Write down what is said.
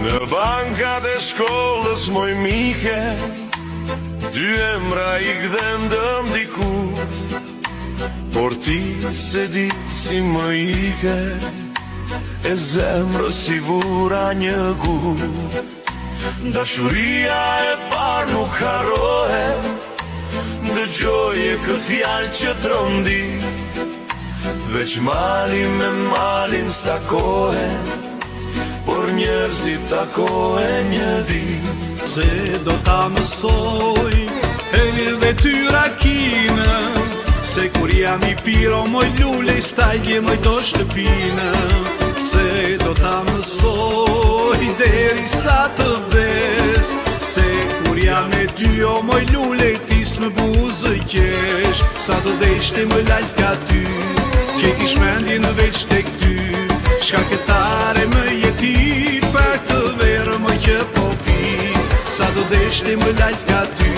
Në bankat e shkollës moj mike, dy emra I gdhen dëm diku, por ti se di si më ike, e zemrës si vura një gu. Dashuria e par nuk harohet, dëgjoje këtë fjalë që trondi, veç mali me malin stakohen, por njerëzit takohen një ditë. Se do ta mësoj edhe tyra kina, se kur jam I piro moj lule stajgje moj do shtëpina. Se do ta mësoj deri sa të vdes, se kur jam e ty o moj lule tis më buzë qesh. Sa do deshte më lal ka ty, që kish mendje në veç tek ty, shka këtare më jeti për të verë më që po pi. Sa do deshte më lal ka ty.